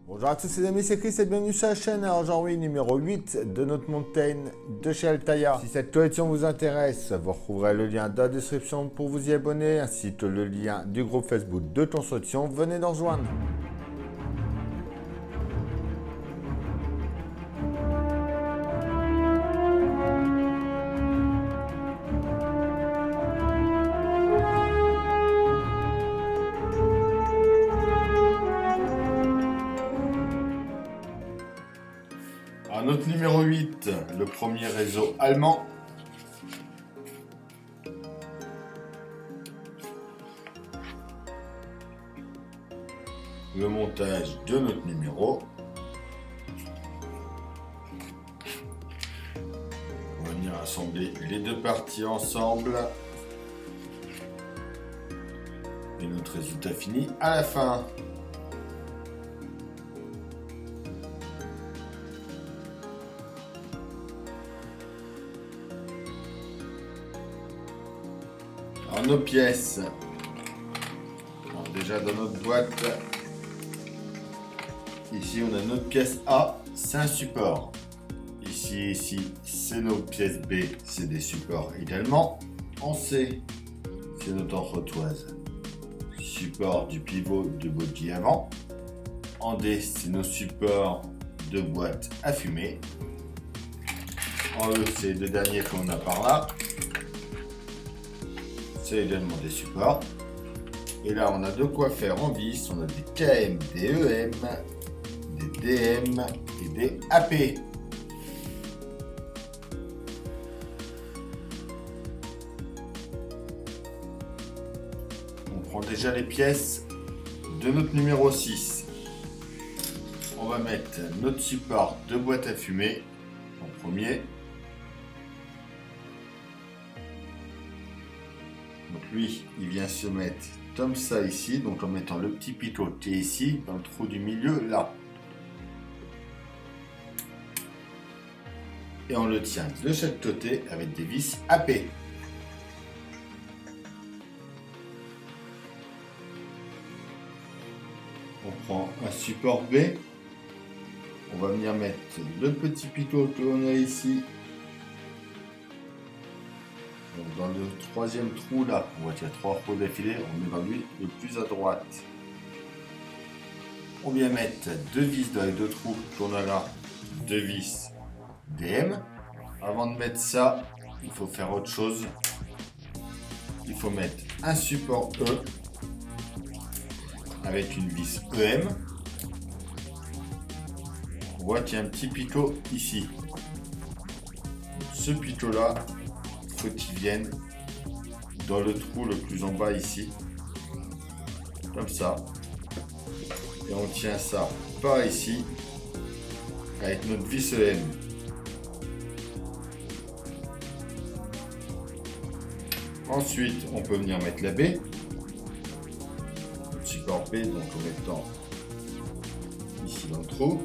Bonjour à tous les amis, c'est Chris et bienvenue sur la chaîne. Alors aujourd'hui numéro 8 de notre montagne de chez Altaïa. Si cette collection vous intéresse, vous retrouverez le lien dans la description pour vous y abonner, ainsi que le lien du groupe Facebook de construction. Venez nous rejoindre. Alors, notre numéro 8, le premier réseau allemand. Le montage de notre numéro. On va venir assembler les deux parties ensemble. Et notre résultat fini à la fin. Alors, nos pièces. Alors, déjà dans notre boîte, ici on a notre pièce A, c'est un support. Ici, c'est nos pièces B, c'est des supports également. En C, c'est notre entretoise, support du pivot de body avant. En D, c'est nos supports de boîte à fumer. En E, c'est les deux derniers qu'on a par là. C'est également des supports. Et là, on a de quoi faire en vis. On a des KM, des EM, des DM et des AP. On prend déjà les pièces de notre numéro 6. On va mettre notre support de boîte à fumer en premier. Donc lui, il vient se mettre comme ça ici, donc en mettant le petit pitot qui est ici, dans le trou du milieu, là. Et on le tient de chaque côté avec des vis AP. On prend un support B. On va venir mettre le petit pitot que l'on a ici. Donc dans le troisième trou là, on voit qu'il y a 3 trous d'affilée, on met dans lui le plus à droite. On vient mettre 2 vis dans les 2 trous qu'on a là, 2 vis DM. Avant de mettre ça, il faut faire autre chose. Il faut mettre un support E avec une vis EM. On voit qu'il y a un petit pitot ici. Donc, ce pitot là, faut qu'il vienne dans le trou le plus en bas ici, comme ça, et on tient ça par ici avec notre vis EM. Ensuite on peut venir mettre la B, le support B, donc en mettant ici dans le trou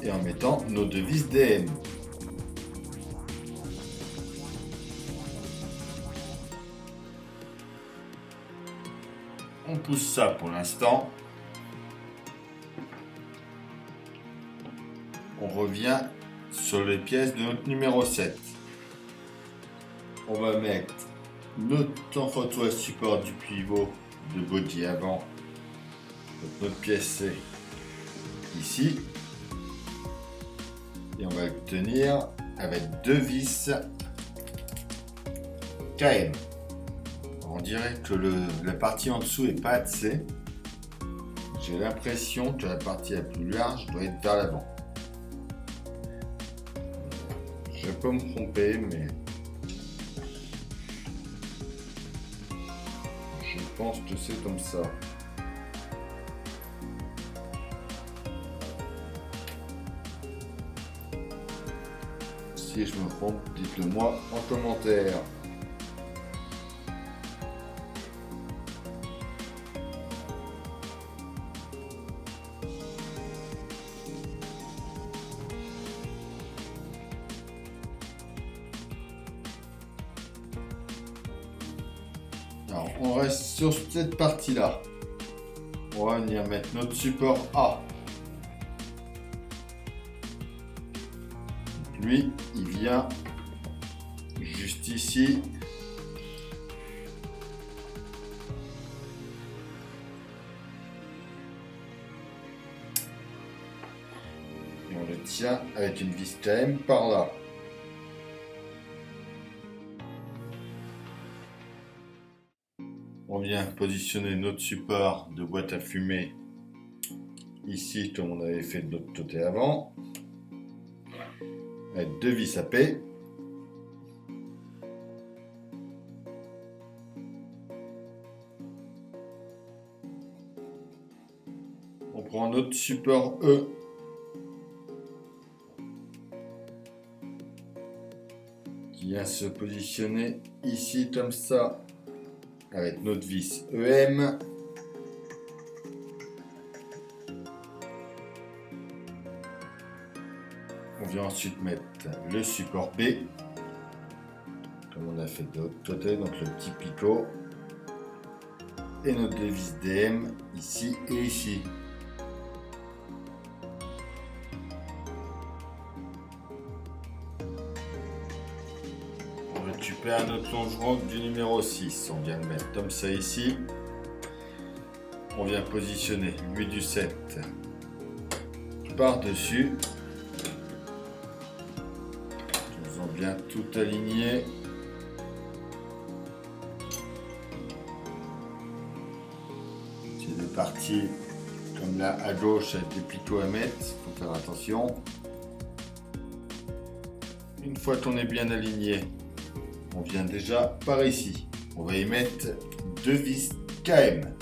et en mettant nos deux vis DM. On pousse ça pour l'instant. On revient sur les pièces de notre numéro 7. On va mettre notre entretoise support du pivot de body avant. Donc notre pièce C ici. Et on va le tenir avec 2 vis KM. On dirait que la partie en dessous est pas assez. J'ai l'impression que la partie la plus large doit être vers l'avant. Je peux me tromper, mais je pense que c'est comme ça. Si je me trompe, dites-le moi en commentaire. Alors, on reste sur cette partie-là. On va venir mettre notre support A. Lui, il vient juste ici. Et on le tient avec une vis KM par là. On vient positionner notre support de boîte à fumer ici comme on avait fait de l'autre côté avant. Avec deux vis à paix. On prend notre support E. Qui vient se positionner ici comme ça. Avec notre vis EM. On vient ensuite mettre le support B, comme on a fait de l'autre côté, donc le petit picot. Et notre vis DM ici et ici. On récupère notre longeron du numéro 6. On vient le mettre comme ça ici. On vient positionner lui du 7 par-dessus. Nous avons bien tout aligné. C'est des parties comme là à gauche avec des picots à mettre. Il faut faire attention. Une fois qu'on est bien aligné, on vient déjà par ici. On va y mettre deux vis KM.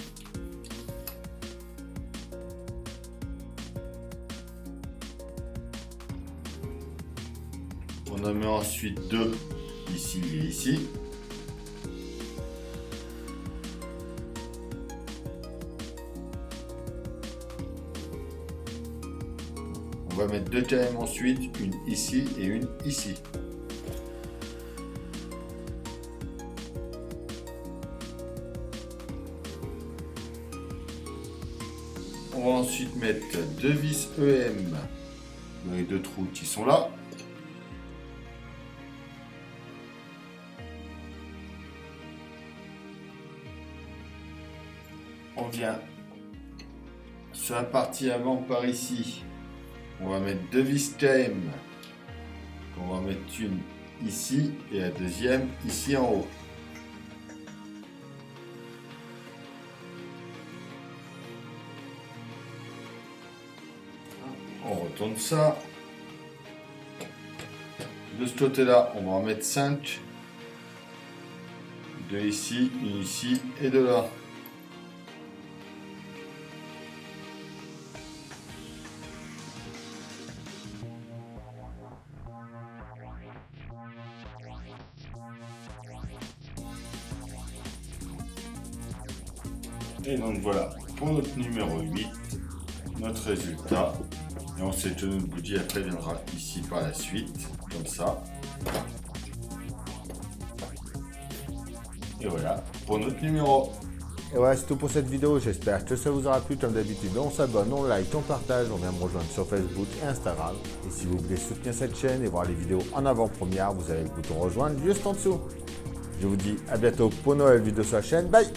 On en met ensuite deux ici et ici. On va mettre deux KM ensuite, une ici et une ici. On va ensuite mettre deux vis EM dans les deux trous qui sont là. On vient sur la partie avant par ici. On va mettre deux vis KM. On va mettre une ici et la deuxième ici en haut. On retourne ça. De ce côté-là, on va en mettre 5. Deux ici, une ici et deux là. Et donc voilà, pour notre numéro 8, notre résultat. Et on sait que notre bougie après viendra ici par la suite, comme ça. Et voilà, pour notre numéro. Et voilà, c'est tout pour cette vidéo. J'espère que ça vous aura plu. Comme d'habitude, on s'abonne, on like, on partage, on vient me rejoindre sur Facebook et Instagram. Et si vous voulez soutenir cette chaîne et voir les vidéos en avant-première, vous avez le bouton rejoindre juste en dessous. Je vous dis à bientôt pour une nouvelle vidéo sur la chaîne. Bye!